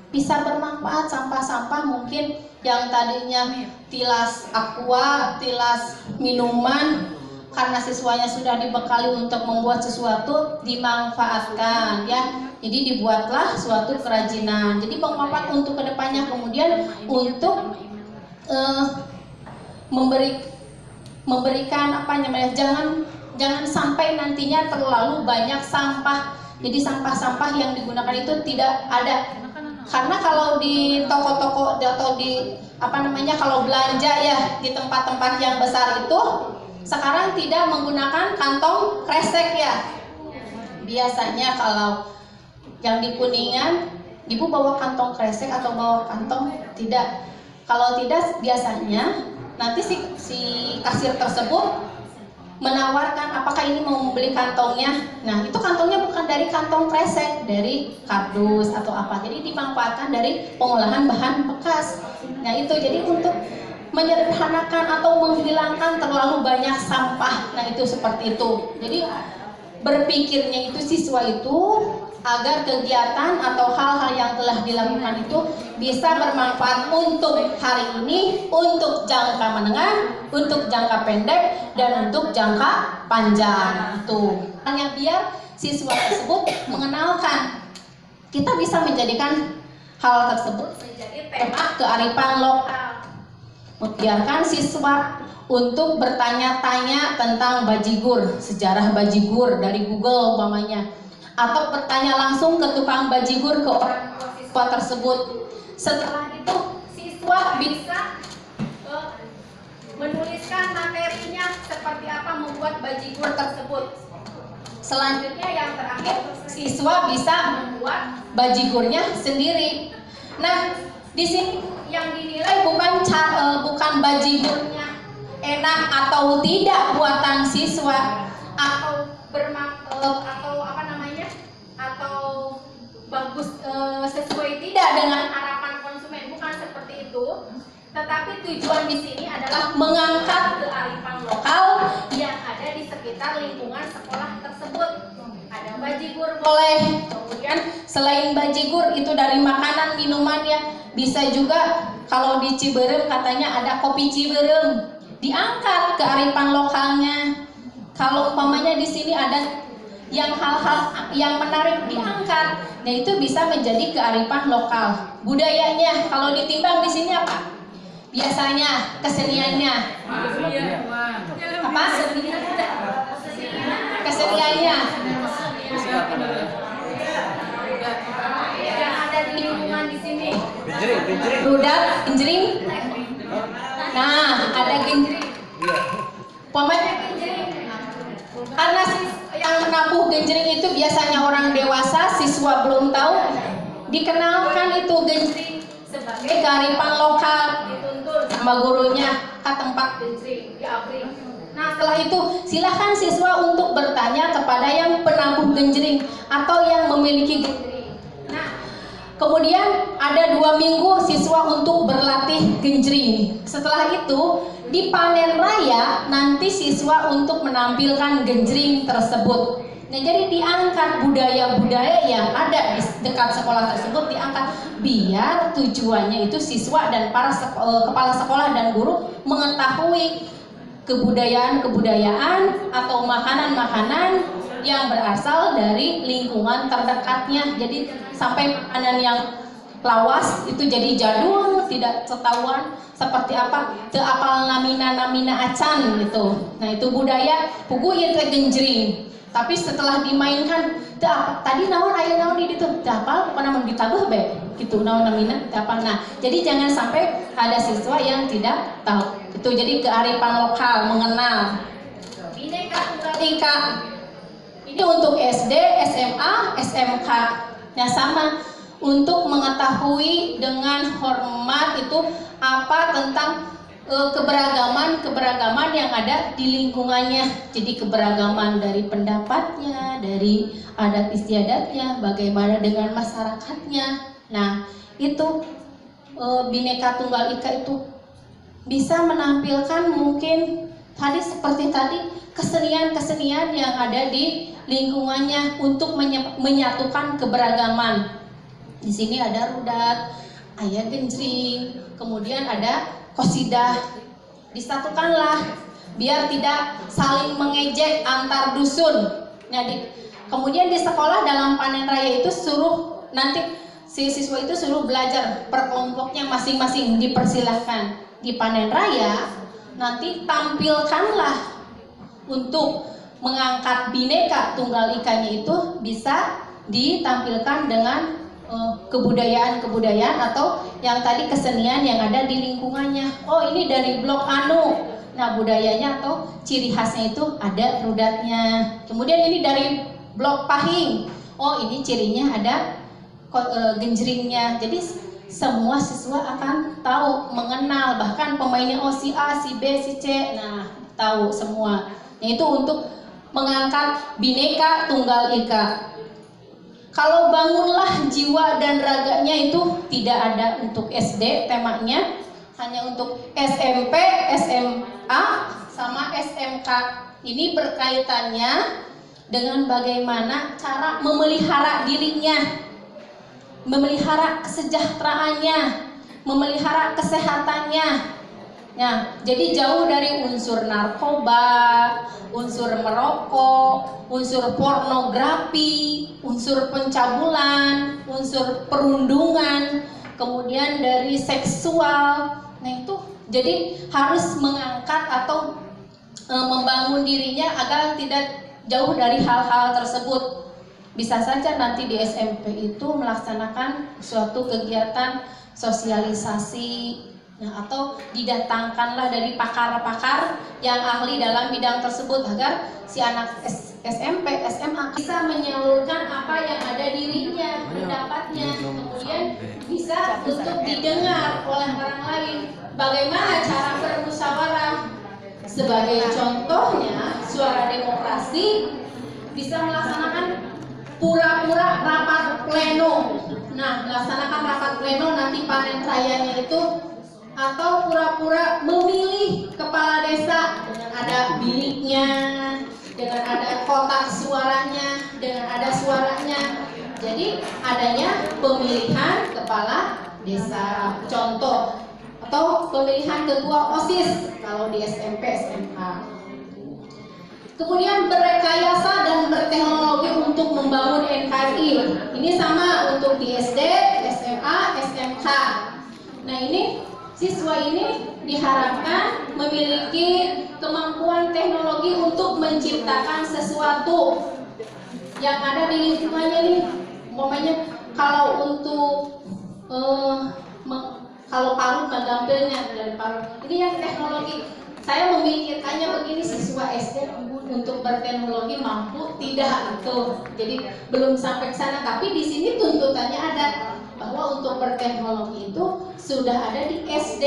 bisa bermanfaat. Sampah-sampah mungkin yang tadinya tilas aqua, tilas minuman, karena siswanya sudah dibekali untuk membuat sesuatu, dimanfaatkan ya. Jadi dibuatlah suatu kerajinan. Jadi bermanfaat untuk kedepannya. Kemudian untuk memberikan apa namanya, jangan sampai nantinya terlalu banyak sampah. Jadi sampah-sampah yang digunakan itu tidak ada, karena kalau di toko-toko atau di apa namanya, kalau belanja ya di tempat-tempat yang besar itu sekarang tidak menggunakan kantong kresek ya. Biasanya kalau yang di Kuningan, Ibu bawa kantong kresek atau bawa kantong? Tidak. Kalau tidak, biasanya nanti si kasir tersebut menawarkan apakah ini mau membeli kantongnya. Nah itu kantongnya bukan dari kantong kresek, dari kardus atau apa. Jadi dimanfaatkan dari pengolahan bahan bekas. Nah itu jadi untuk menyederhanakan atau menghilangkan terlalu banyak sampah. Nah itu seperti itu. Jadi berpikirnya itu siswa itu agar kegiatan atau hal-hal yang telah dilakukan itu bisa bermanfaat untuk hari ini, untuk jangka menengah, untuk jangka pendek, dan untuk jangka panjang. Tuh, hanya biar siswa tersebut mengenalkan. Kita bisa menjadikan hal tersebut menjadi tema kearifan lokal. Membiarkan siswa untuk bertanya-tanya tentang bajigur, sejarah bajigur dari Google umpamanya, atau bertanya langsung ke tukang bajigur, ke orang tua siswa tersebut. Setelah itu siswa bisa menuliskan materinya seperti apa membuat bajigur tersebut. Selanjutnya yang terakhir, siswa bisa membuat bajigurnya sendiri. Nah, di sini yang dinilai bukan bajigurnya enak atau tidak buatan siswa, atau atau bagus sesuai tidak dengan harapan konsumen, bukan seperti itu. Tetapi tujuan di sini adalah mengangkat kearifan lokal yang ada di sekitar lingkungan sekolah tersebut. Ada bajigur boleh, kemudian selain bajigur itu dari makanan minuman ya, bisa juga kalau di Ciberem katanya ada kopi Ciberem, diangkat kearifan lokalnya. Kalau umpamanya di sini ada yang hal-hal yang menarik diangkat, nah itu bisa menjadi kearifan lokal. Budayanya kalau ditimbang di sini apa? Biasanya keseniannya apa? Keseniannya yang ada di lingkungan di sini. Rudat, genjring. Nah, ada genjring. Pokoknya genjring. Karena yang menabuh genjring itu biasanya orang dewasa, siswa belum tahu, dikenalkan itu genjring sebagai kearifan lokal, dituntun sama gurunya ke tempat genjring, diabri. Nah, setelah itu silahkan siswa untuk bertanya kepada yang penabuh genjring atau yang memiliki genjring. Nah, kemudian ada 2 minggu siswa untuk berlatih genjring. Setelah itu di panen raya nanti siswa untuk menampilkan genjring tersebut. Nah, jadi diangkat budaya-budaya yang ada di dekat sekolah tersebut, diangkat biar tujuannya itu siswa dan para kepala sekolah dan guru mengetahui kebudayaan-kebudayaan atau makanan-makanan yang berasal dari lingkungan terdekatnya. Jadi sampai makanan yang lawas itu jadi jadul, tidak ketahuan seperti apa, teu apal namina acan gitu. Nah, itu budaya pugu ieu teh genjring. Tapi setelah dimainkan, tadi naon aya naon di ditu, teu apal pokona mun ditabuh be gitu, naon namina teu apal. Nah, jadi jangan sampai ada siswa yang tidak tahu. Itu jadi kearifan lokal, mengenal. Bineka Tunggal Ika. Ini untuk SD, SMA, SMK. Nah, sama untuk mengetahui dengan hormat itu apa tentang keberagaman yang ada di lingkungannya. Jadi keberagaman dari pendapatnya, dari adat istiadatnya, bagaimana dengan masyarakatnya. Nah, itu Bineka Tunggal Ika itu bisa menampilkan mungkin seperti tadi kesenian-kesenian yang ada di lingkungannya untuk menyatukan keberagaman. Di sini ada rudat, ada genjring, kemudian ada qosidah. Disatukanlah biar tidak saling mengejek antar dusun. Nah, kemudian di sekolah dalam panen raya itu suruh nanti si siswa itu suruh belajar per kelompoknya masing-masing, dipersilahkan. Di panen raya nanti tampilkanlah untuk mengangkat Bineka Tunggal Ikanya itu bisa ditampilkan dengan kebudayaan-kebudayaan atau yang tadi kesenian yang ada di lingkungannya. Oh, ini dari blok anu. Nah, budayanya atau ciri khasnya itu ada rudatnya. Kemudian ini dari blok Pahing. Oh, ini cirinya ada genjringnya. Jadi semua siswa akan tahu, mengenal, bahkan pemainnya si A, si B, si C. Nah, tahu semua. Nah, itu untuk mengangkat Bineka Tunggal Ika. Kalau bangunlah jiwa dan raganya itu tidak ada untuk SD temanya, hanya untuk SMP, SMA, sama SMK. Ini berkaitannya dengan bagaimana cara memelihara dirinya, memelihara kesejahteraannya, memelihara kesehatannya. Nah, jadi jauh dari unsur narkoba, unsur merokok, unsur pornografi, unsur pencabulan, unsur perundungan, kemudian dari seksual. Nah, itu jadi harus mengangkat atau membangun dirinya agar tidak jauh dari hal-hal tersebut. Bisa saja nanti di SMP itu melaksanakan suatu kegiatan sosialisasi, nah, atau didatangkanlah dari pakar-pakar yang ahli dalam bidang tersebut agar si anak SMP, SMA bisa menyalurkan apa yang ada dirinya, pendapatnya, kemudian bisa untuk didengar oleh orang lain. Bagaimana cara bermusyawarah? Sebagai contohnya, Suara Demokrasi bisa melaksanakan pura-pura rapat pleno. Nah, melaksanakan rapat pleno nanti panen rayanya itu, atau pura-pura memilih kepala desa dengan ada biliknya, dengan ada kotak suaranya, dengan ada suaranya. Jadi adanya pemilihan kepala desa contoh, atau pemilihan ketua OSIS kalau di SMP SMA. Kemudian berrekayasa dan berteknologi untuk membangun NKRI. Ini sama untuk di SD, SMA, SMK. Nah, ini siswa ini diharapkan memiliki kemampuan teknologi untuk menciptakan sesuatu yang ada di lingkungannya nih. Umpamanya kalau untuk kalau parut magampilnya dari parut. Ini yang teknologi. Saya memikirkannya begini, siswa SD untuk berteknologi mampu tidak itu. Jadi belum sampai ke sana, tapi di sini tuntutannya ada bahwa untuk berteknologi itu sudah ada di SD.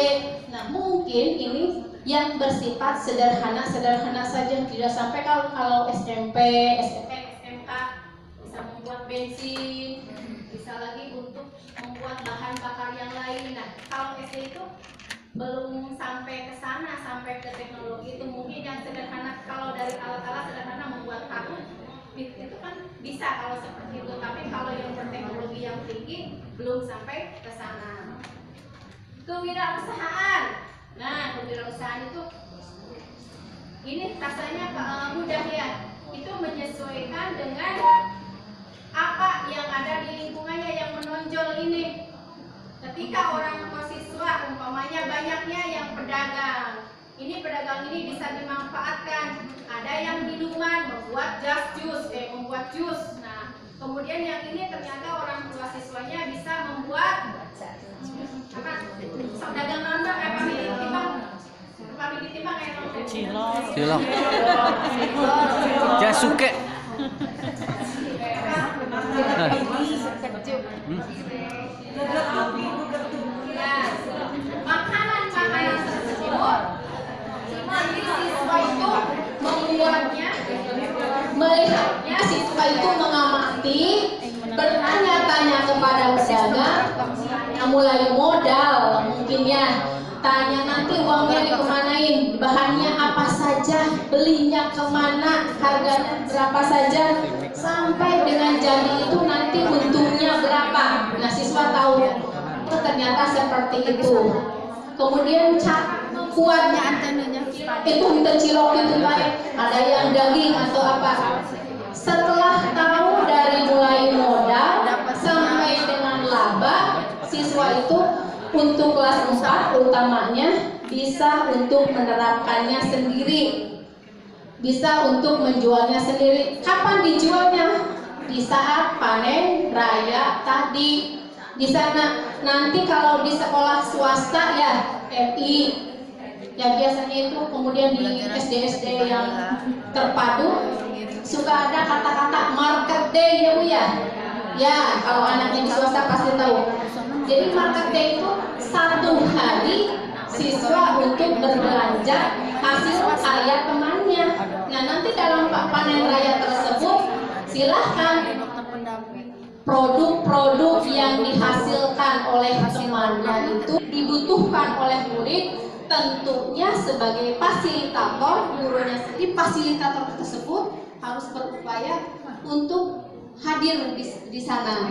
Nah, mungkin ini yang bersifat sederhana saja, tidak sampai kalau SMP, SMK bisa membuat bensin, bisa lagi untuk membuat bahan bakar yang lain. Nah, kalau SD itu belum sampai ke sana, sampai ke teknologi itu. Mungkin yang sederhana, kalau dari alat-alat sederhana membuat tahu itu kan bisa kalau seperti itu, tapi kalau yang berteknologi yang tinggi belum sampai ke sana. Kewirausahaan. Nah, kewirausahaan itu ini rasanya mudah ya. Itu menyesuaikan dengan apa yang ada di lingkungannya yang menonjol ini. Ketika orang mahasiswa umpamanya banyaknya yang pedagang, ini pedagang ini bisa dimanfaatkan. Ada yang minuman, membuat membuat jus. Nah, kemudian yang ini ternyata orang tua siswanya bisa membuat apa? Dagang nambah pamili timbang cilok jasuke makanan tersebut nanti siswa itu membuatnya, melihatnya, siswa itu mengamati, bertanya-tanya kepada pedagang, mulai modal mungkin ya, tanya nanti uangnya dikemanain, bahannya apa saja, belinya kemana, harganya berapa saja, sampai dengan jadi itu nanti untungnya berapa. Nah, siswa tahu, oh ternyata seperti itu. Kemudian kuatnya antenanya itu cilok itu baik, ada yang daging atau apa. Setelah tahu dari mulai modal sampai dengan laba, siswa itu untuk kelas 4 utamanya bisa untuk menerapkannya sendiri, bisa untuk menjualnya sendiri. Kapan dijualnya? Di saat panen raya tadi. Di sana nanti kalau di sekolah swasta ya MI ya biasanya itu, kemudian di SD-SD yang terpadu suka ada kata-kata market day ya Bu ya. Ya, kalau anaknya di swasta pasti tahu. Jadi market day itu satu hari siswa untuk berbelanja hasil karya temannya. Nah, nanti dalam panen raya tersebut silahkan produk-produk yang dihasilkan oleh temannya itu dibutuhkan oleh murid, tentunya sebagai fasilitator, gurunya sendiri fasilitator tersebut harus berupaya untuk hadir di sana.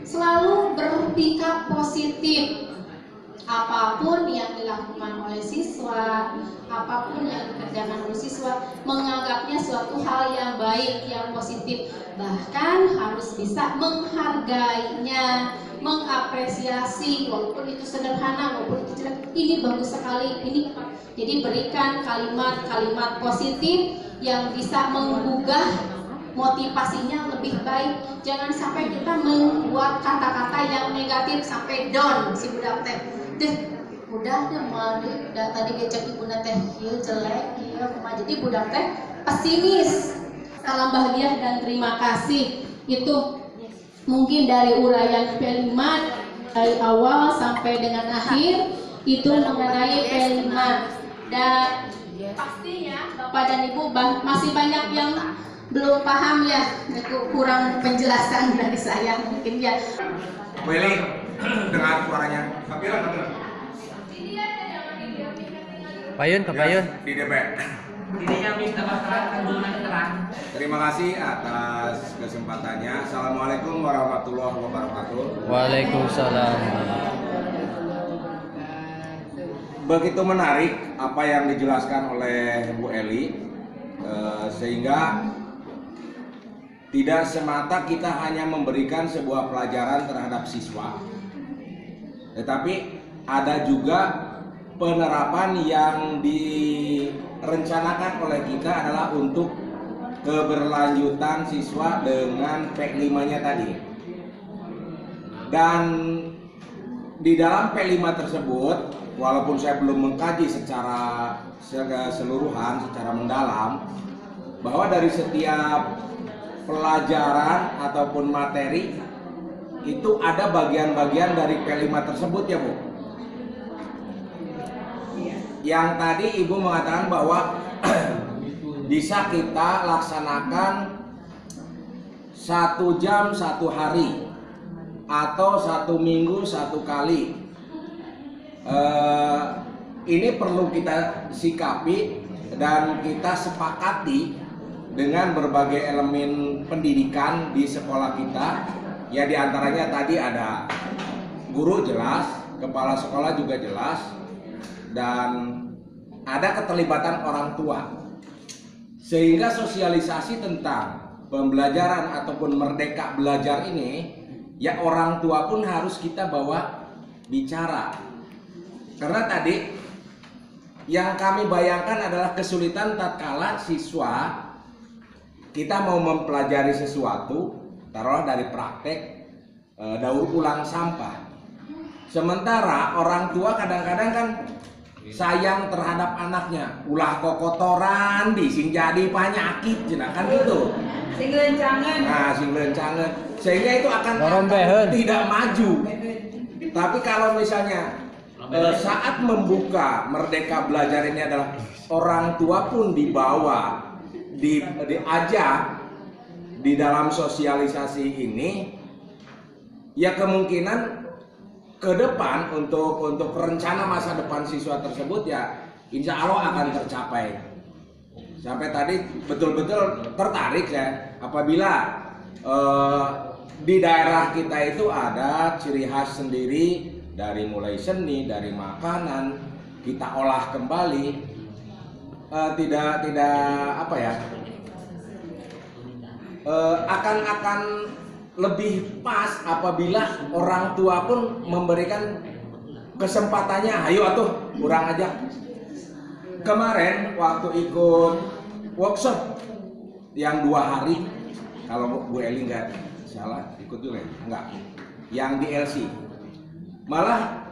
Selalu bersikap positif. Apapun yang dilakukan oleh siswa, apapun yang dikerjakan oleh siswa, menganggapnya suatu hal yang baik, yang positif. Bahkan harus bisa menghargainya, mengapresiasi, walaupun itu sederhana, walaupun itu jelek. Ini bagus sekali, ini. Jadi berikan kalimat-kalimat positif yang bisa menggugah motivasinya lebih baik. Jangan sampai kita membuat kata-kata yang negatif sampai down si budak teh. Udah mali, udah tadi ngecek ibu teh jelek, jadi budak teh pesimis. Salam bahagia dan terima kasih. Itu mungkin dari uraian P5 dari awal sampai dengan akhir itu mengenai P5. Dan pastinya Bapak dan Ibu masih banyak yang belum paham ya, kurang penjelasan dari saya mungkin ya. Willy, dengar suaranya. Kamera. Payun, ke Payun. Di DPR. Terima kasih atas kesempatannya. Assalamualaikum warahmatullahi wabarakatuh. Waalaikumsalam. Begitu menarik apa yang dijelaskan oleh Bu Eli, sehingga tidak semata kita hanya memberikan sebuah pelajaran terhadap siswa, tetapi ada juga penerapan yang direncanakan oleh kita adalah untuk keberlanjutan siswa dengan P5-nya tadi. Dan di dalam P5 tersebut, walaupun saya belum mengkaji secara keseluruhan, secara mendalam, bahwa dari setiap pelajaran ataupun materi itu ada bagian-bagian dari P5 tersebut ya Bu. Yang tadi Ibu mengatakan bahwa bisa kita laksanakan 1 jam 1 hari atau 1 minggu 1 kali. Ini perlu kita sikapi dan kita sepakati dengan berbagai elemen pendidikan di sekolah kita. Ya, diantaranya tadi ada guru jelas, kepala sekolah juga jelas, dan ada keterlibatan orang tua, sehingga sosialisasi tentang pembelajaran ataupun merdeka belajar ini ya orang tua pun harus kita bawa bicara. Karena tadi yang kami bayangkan adalah kesulitan tatkala siswa kita mau mempelajari sesuatu, taruhlah dari praktek daur ulang sampah. Sementara orang tua kadang-kadang kan sayang terhadap anaknya, ulah kokotoran di sing jadi penyakit cenah kan gitu. Sing lencangan. Nah, sing lencangan. Sehingga itu akan tidak maju. Tapi kalau misalnya saat membuka merdeka belajar ini adalah orang tua pun dibawa, diajak di dalam sosialisasi ini, ya kemungkinan ke depan untuk rencana masa depan siswa tersebut ya insya Allah akan tercapai. Sampai tadi betul-betul tertarik saya apabila di daerah kita itu ada ciri khas sendiri, dari mulai seni, dari makanan kita olah kembali, tidak apa ya, akan lebih pas apabila orang tua pun memberikan kesempatannya. Ayo atuh kurang aja. Kemarin waktu ikut workshop yang 2 hari, kalau Bu Eli nggak salah ikut juga enggak, yang di LC, malah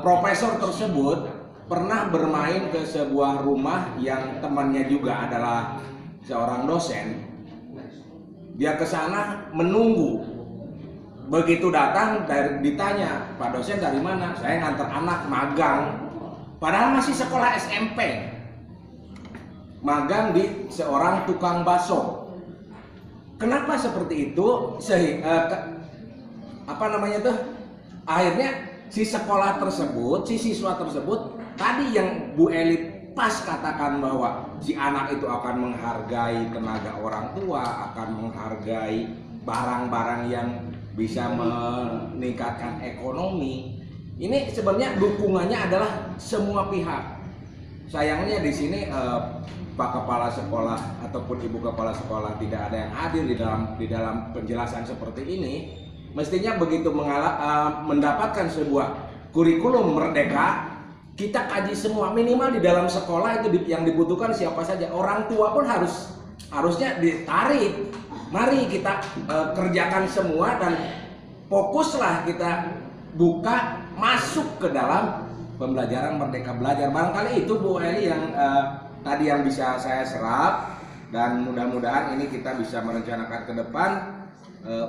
profesor tersebut pernah bermain ke sebuah rumah yang temannya juga adalah seorang dosen. Dia ke sana menunggu. Begitu datang ditanya, "Pak dosen dari mana?" "Saya nganter anak magang." Padahal masih sekolah SMP. Magang di seorang tukang bakso. Kenapa seperti itu? Akhirnya si sekolah tersebut, si siswa tersebut tadi yang Bu Eli pas katakan bahwa si anak itu akan menghargai tenaga orang tua, akan menghargai barang-barang yang bisa meningkatkan ekonomi. Ini sebenarnya dukungannya adalah semua pihak. Sayangnya di sini Pak Kepala Sekolah ataupun Ibu Kepala Sekolah tidak ada yang hadir di dalam penjelasan seperti ini. Mestinya begitu mendapatkan sebuah kurikulum merdeka, kita kaji semua, minimal di dalam sekolah itu yang dibutuhkan siapa saja. Orang tua pun harusnya ditarik. Mari kita kerjakan semua dan fokuslah kita buka masuk ke dalam pembelajaran Merdeka Belajar. Barangkali itu Bu Eli yang tadi yang bisa saya serap, dan mudah-mudahan ini kita bisa merencanakan ke depan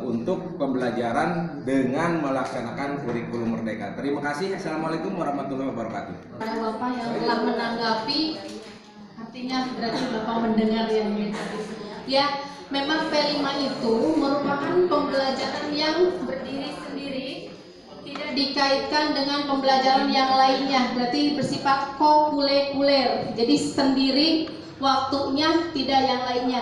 untuk pembelajaran dengan melaksanakan kurikulum Merdeka. Terima kasih. Assalamualaikum warahmatullahi wabarakatuh. Pada Bapak yang telah menanggapi, artinya berarti Bapak mendengar yang negatif. Ya, memang P5 itu merupakan pembelajaran yang berdiri sendiri, tidak dikaitkan dengan pembelajaran yang lainnya, berarti bersifat kokurikuler, jadi sendiri waktunya, tidak yang lainnya.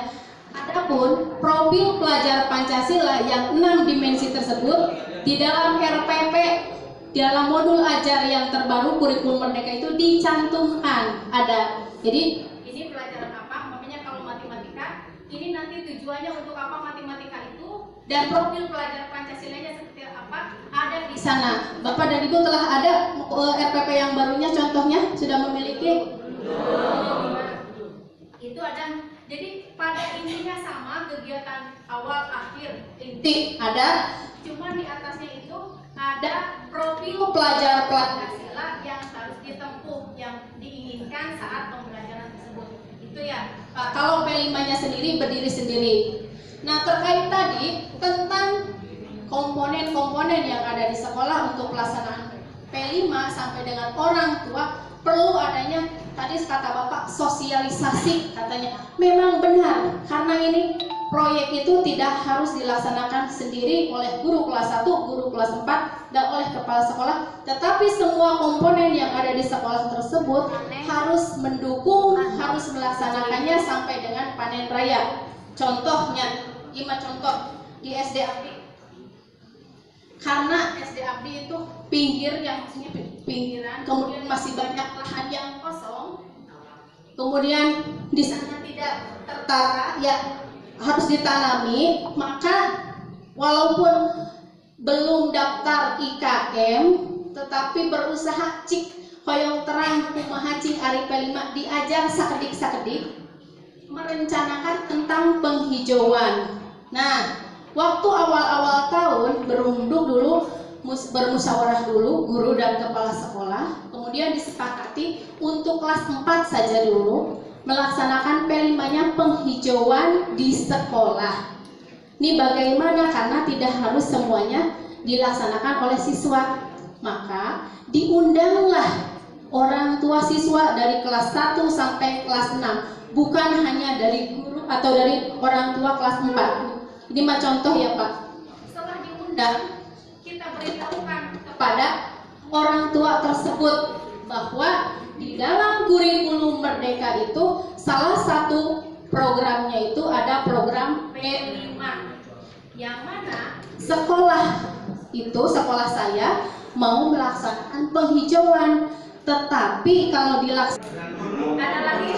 Adapun profil pelajar Pancasila yang 6 dimensi tersebut di dalam RPP, dalam modul ajar yang terbaru kurikulum Merdeka itu dicantumkan ada. Jadi ini pelajaran apa? Makanya kalau matematika ini nanti tujuannya untuk apa matematika itu, dan profil pelajar Pancasilanya seperti apa ada di sana. Bapak dan Ibu telah ada RPP yang barunya, contohnya sudah memiliki. Itu ada. Jadi pada intinya sama, kegiatan awal akhir inti ada, cuma di atasnya itu ada profil pelajar Pancasila yang harus ditempuh, yang diinginkan saat pembelajaran tersebut. Itu ya Pak. Kalau P5-nya sendiri berdiri sendiri. Nah, terkait tadi tentang komponen-komponen yang ada di sekolah untuk pelaksanaan P5 sampai dengan orang tua, perlu adanya, tadi kata Bapak, sosialisasi katanya. Memang benar, karena ini proyek itu tidak harus dilaksanakan sendiri oleh guru kelas 1, guru kelas 4, dan oleh kepala sekolah, tetapi semua komponen yang ada di sekolah tersebut harus mendukung, harus melaksanakannya sampai dengan panen raya. Contohnya, 5 contoh di SD Abdi. Karena SD Abdi itu pinggir, yang maksudnya pinggiran, kemudian masih banyak lahan yang kosong, kemudian di sana tidak tertata, ya harus ditanami. Maka walaupun belum daftar IKM, tetapi berusaha cik hoyong terang kumaha cing ari P5 diajar sakedik-sakedik merencanakan tentang penghijauan. Nah, waktu awal-awal tahun berunduk dulu, bermusyawarah dulu guru dan kepala sekolah, kemudian disepakati untuk kelas 4 saja dulu melaksanakan P5-nya penghijauan di sekolah. Ini bagaimana? Karena tidak harus semuanya dilaksanakan oleh siswa, maka diundanglah orang tua siswa dari kelas 1 sampai kelas 6, bukan hanya dari guru atau dari orang tua kelas 4. Ini mah contoh ya Pak. Setelah diundang, kita beritahukan kepada orang tua tersebut bahwa di dalam kurikulum Merdeka itu salah satu programnya itu ada program P5, yang mana sekolah itu, sekolah saya mau melaksanakan penghijauan, tetapi kalau dilaksanakan ada lagi